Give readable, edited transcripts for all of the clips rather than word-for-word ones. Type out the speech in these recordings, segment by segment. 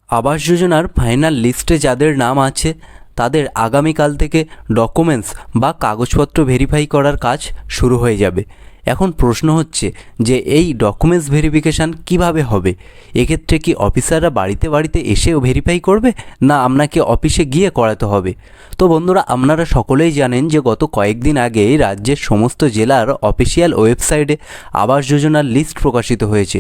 আবাস যোজনার ফাইনাল লিস্টে যাদের নাম আছে তাদের আগামীকাল থেকে ডকুমেন্টস বা কাগজপত্র ভেরিফাই করার কাজ শুরু হয়ে যাবে। এখন প্রশ্ন হচ্ছে যে এই ডকুমেন্টস ভেরিফিকেশান কিভাবে হবে? এক্ষেত্রে কি অফিসাররা বাড়িতে বাড়িতে এসেও ভেরিফাই করবে, না আপনাকে অফিসে গিয়ে করাতে হবে? তো বন্ধুরা, আপনারা সকলেই জানেন যে গত কয়েকদিন আগেই রাজ্যের সমস্ত জেলার অফিসিয়াল ওয়েবসাইটে আবাস যোজনার লিস্ট প্রকাশিত হয়েছে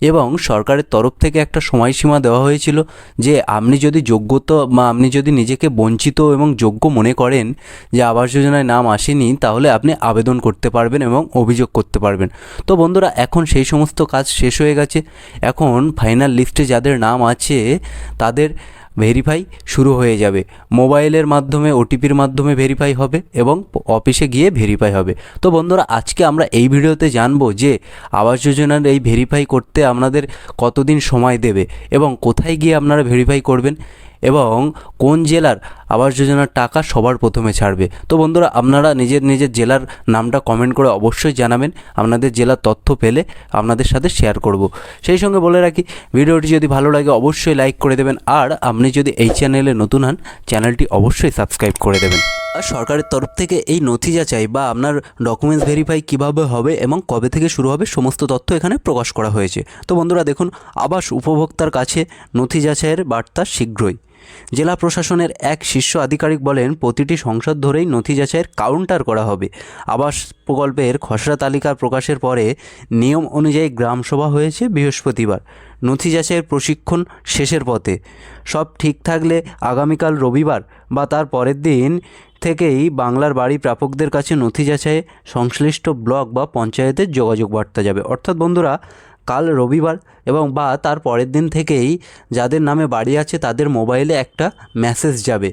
এবং সরকারের তরফ থেকে একটা সময়সীমা দেওয়া হয়েছিল যে আপনি যদি যোগ্যতা বা আপনি যদি নিজেকে বঞ্চিত এবং যোগ্য মনে করেন যে আবাস যোজনায় নাম আসেনি, তাহলে আপনি আবেদন করতে পারবেন এবং অভিযোগ করতে পারবেন। তো বন্ধুরা, এখন সেই সমস্ত কাজ শেষ হয়ে গেছে। এখন ফাইনাল লিস্টে যাদের নাম আছে তাদের ভেরিফাই শুরু হয়ে যাবে। মোবাইলের মাধ্যমে, ওটিপির মাধ্যমে ভেরিফাই হবে এবং অফিসে গিয়ে ভেরিফাই হবে। তো বন্ধুরা, আজকে আমরা এই ভিডিওতে জানবো যে আবাস যোজনার এই ভেরিফাই করতে আপনাদের কতদিন সময় দেবে এবং কোথায় গিয়ে আপনারা ভেরিফাই করবেন এবং কোন জেলার আবাস যোজনার টাকা সবার প্রথমে ছাড়বে। তো বন্ধুরা, আপনারা নিজের নিজের জেলার নামটা কমেন্ট করে অবশ্যই জানাবেন। আপনাদের জেলার তথ্য পেলে আপনাদের সাথে শেয়ার করব। সেই সঙ্গে বলে রাখি, ভিডিওটি যদি ভালো লাগে অবশ্যই লাইক করে দেবেন, আর আপনি যদি এই চ্যানেলে নতুন হন চ্যানেলটি অবশ্যই সাবস্ক্রাইব করে দেবেন। সরকারের তরফ থেকে এই নথি যাচাই বা আপনার ডকুমেন্টস ভেরিফাই কিভাবে হবে এবং কবে থেকে শুরু হবে সমস্ত তথ্য এখানে প্রকাশ করা হয়েছে। তো বন্ধুরা দেখুন, আবাস উপভোক্তার কাছে নথি যাচাইয়ের বার্তা শীঘ্রই। জেলা প্রশাসনের এক শীর্ষ আধিকারিক বলেন, প্রতিটি সংসদ ধরেই নথি যাচাইয়ের কাউন্টার করা হবে। আবাস প্রকল্পের খসড়া তালিকা প্রকাশের পরে নিয়ম অনুযায়ী গ্রামসভা হয়েছে বৃহস্পতিবার। নথি যাচাইয়ের প্রশিক্ষণ শেষের পথে। সব ঠিক থাকলে আগামীকাল রবিবার বা তার পরের দিন থেকেই বাংলার বাড়ি প্রাপকদের কাছে নথি যাচাইয়ে সংশ্লিষ্ট ব্লক বা পঞ্চায়েতের যোগাযোগ বার্তা যাবে। অর্থাৎ বন্ধুরা, কাল রবিবার এবং বা তার পরের দিন থেকেই যাদের নামে বাড়ি আছে তাদের মোবাইলে একটা মেসেজ যাবে।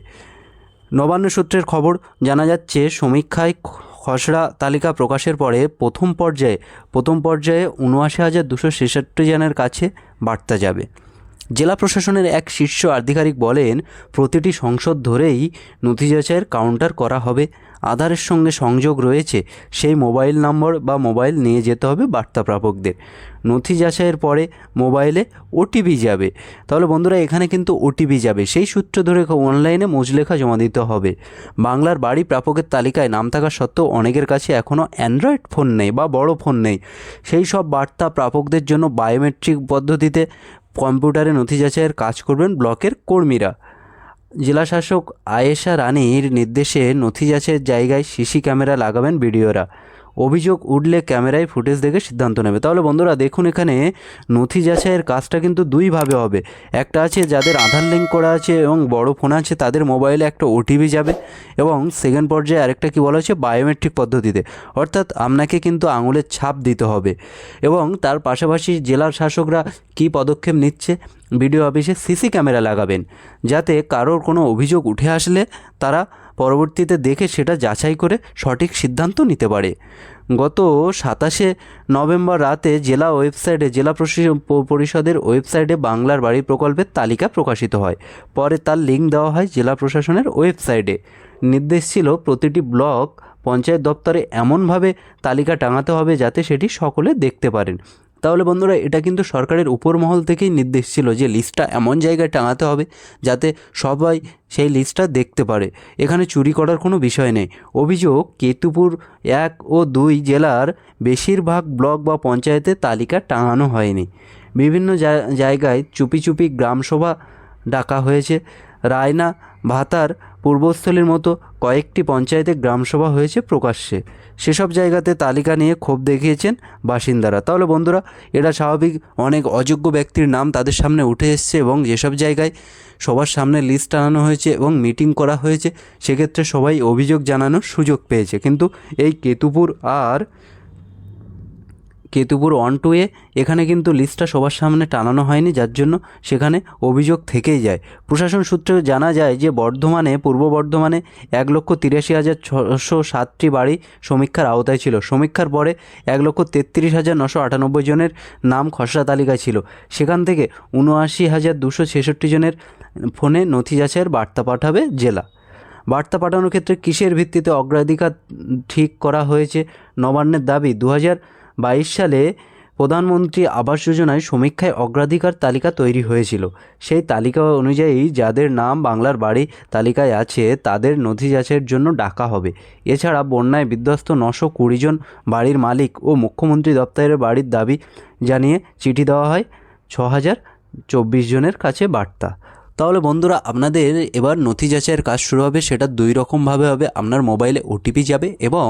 নবান্ন সূত্রের খবর, জানা যাচ্ছে সমীক্ষায় খসড়া তালিকা প্রকাশের পরে প্রথম পর্যায়ে ৭৯,২৬৬ জনের কাছে বার্তা যাবে। জেলা প্রশাসনের এক শীর্ষ আধিকারিক বলেন, প্রতিটি সংসদ ধরেই নথি যাচাইয়ের কাউন্টার করা হবে। আধারের সঙ্গে সংযোগ রয়েছে সেই মোবাইল নম্বর বা মোবাইল নিয়ে যেতে হবে বার্তা প্রাপকদের। নথি যাচাইয়ের পরে মোবাইলে ওটিপি যাবে। তাহলে বন্ধুরা, এখানে কিন্তু ওটিপি যাবে, সেই সূত্র ধরে অনলাইনে মুচলেখা জমা দিতে হবে। বাংলার বাড়ি প্রাপকের তালিকায় নাম থাকা সত্ত্বেও অনেকের কাছে এখনও অ্যান্ড্রয়েড ফোন নেই বা বড় ফোন নেই। সেই সব বার্তা প্রাপকদের জন্য বায়োমেট্রিক পদ্ধতিতে কম্পিউটারে নথি যাচাইয়ের কাজ করবেন ব্লকের কর্মীরা। জেলাশাসক আয়েশা রানীর নির্দেশে নথি যাচাইয়ের জায়গায় সিসি ক্যামেরা লাগাবেন বিডিওরা। অভিযোগ উঠলে ক্যামেরায় ফুটেজ দেখে সিদ্ধান্ত নেবে। তাহলে বন্ধুরা দেখুন, এখানে নথি যাচাইয়ের কাজটা কিন্তু দুইভাবে হবে। একটা আছে যাদের আধার লিঙ্ক করা আছে এবং বড় ফোন আছে তাদের মোবাইলে একটা ওটিপি যাবে, এবং সেকেন্ড পর্যায়ে আরেকটা কী বলা হচ্ছে, বায়োমেট্রিক পদ্ধতিতে, অর্থাৎ আপনাকে কিন্তু আঙুলের ছাপ দিতে হবে। এবং তার পাশাপাশি জেলার শাসকরা কী পদক্ষেপ নিচ্ছে, বিডিও অফিসে সিসি ক্যামেরা লাগাবেন, যাতে কারোর কোনো অভিযোগ উঠে আসলে তারা পরবর্তীতে দেখে সেটা যাচাই করে সঠিক সিদ্ধান্ত নিতে পারে। গত ২৭শে নভেম্বর রাতে জেলা পরিষদের ওয়েবসাইটে বাংলার বাড়ি প্রকল্পের তালিকা প্রকাশিত হয়। পরে তার লিঙ্ক দেওয়া হয় জেলা প্রশাসনের ওয়েবসাইটে। নির্দেশ ছিল প্রতিটি ব্লক পঞ্চায়েত দপ্তরে এমনভাবে তালিকা টাঙাতে হবে যাতে সেটি সকলে দেখতে পারেন। তাহলে বন্ধুরা, এটা কিন্তু সরকারের উপর মহল থেকেই নির্দেশ ছিল যে লিস্টটা এমন জায়গায় টাঙাতে হবে যাতে সবাই সেই লিস্টটা দেখতে পারে। এখানে চুরি করার কোনো বিষয় নেই। অভিযোগ, কেতুপুর ১ ও ২ জেলার বেশিরভাগ ব্লক বা পঞ্চায়েতে তালিকা টাঙানো হয়নি। বিভিন্ন জায়গায় চুপি চুপি গ্রামসভা ডাকা হয়েছে। রায়না, ভাতার, পূর্বস্থলীর মতো কয়েকটি পঞ্চায়েতে গ্রামসভা হয়েছে প্রকাশ্যে। সেসব জায়গাতে তালিকা নিয়ে ক্ষোভ দেখিয়েছেন বাসিন্দারা। তাহলে বন্ধুরা, এটা স্বাভাবিক, অনেক অযোগ্য ব্যক্তির নাম তাদের সামনে উঠে এসছে এবং যেসব জায়গায় সবার সামনে লিস্ট টানানো হয়েছে এবং মিটিং করা হয়েছে সেক্ষেত্রে সবাই অভিযোগ জানানোর সুযোগ পেয়েছে। কিন্তু এই কেতুপুর 1-2 এখানে কিন্তু লিস্টটা সবার সামনে টানানো হয়নি, যার জন্য সেখানে অভিযোগ থেকেই যায়। প্রশাসন সূত্রে জানা যায় যে পূর্ব বর্ধমানে ১,৮৩,৬০৭টি বাড়ি সমীক্ষার আওতায় ছিল। সমীক্ষার পরে ১,৩৩,৯৯৮ জনের নাম খসড়া তালিকায় ছিল। সেখান থেকে ৭৯,২৬৬ জনের ফোনে নথি যাচাইয়ের বার্তা পাঠাবে জেলা। বার্তা পাঠানোর ক্ষেত্রে কিসের ভিত্তিতে অগ্রাধিকার ঠিক করা হয়েছে? নবান্নের দাবি, ২০২২ সালে প্রধানমন্ত্রী আবাস যোজনায় সমীক্ষায় অগ্রাধিকার তালিকা তৈরি হয়েছিল। সেই তালিকা অনুযায়ী যাদের নাম বাংলার বাড়ি তালিকায় আছে তাদের নথি যাচাইয়ের জন্য ডাকা হবে। এছাড়া বন্যায় বিধ্বস্ত 920 জন বাড়ির মালিক ও মুখ্যমন্ত্রী দপ্তরের বাড়ির দাবি জানিয়ে চিঠি দেওয়া হয় 6024 জনের কাছে বার্তা। তাহলে বন্ধুরা, আপনাদের এবার নথি যাচাইয়ের কাজ শুরু হবে। সেটা দুই রকমভাবে হবে। আপনার মোবাইলে ওটিপি যাবে এবং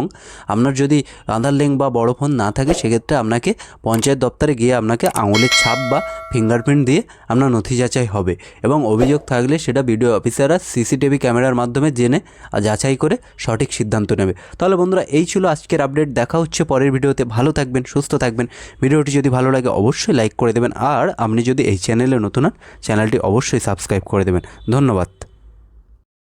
আপনার যদি আধার লিঙ্ক বা বড় ফোন না থাকে সেক্ষেত্রে আপনাকে পঞ্চায়েত দপ্তরে গিয়ে আপনাকে আঙুলের ছাপ বা ফিঙ্গারপ্রিন্ট দিয়ে আপনার নথি যাচাই হবে এবং অভিযোগ থাকলে সেটা বিডিও অফিসাররা সিসিটিভি ক্যামেরার মাধ্যমে জেনে যাচাই করে সঠিক সিদ্ধান্ত নেবে। তাহলে বন্ধুরা, এই ছিল আজকের আপডেট। দেখা হচ্ছে পরের ভিডিওতে। ভালো থাকবেন, সুস্থ থাকবেন। ভিডিওটি যদি ভালো লাগে অবশ্যই লাইক করে দেবেন, আর আপনি যদি এই চ্যানেলে নতুন হন চ্যানেলটি অবশ্যই সাবস্ক্রাইব করে দেবেন। ধন্যবাদ।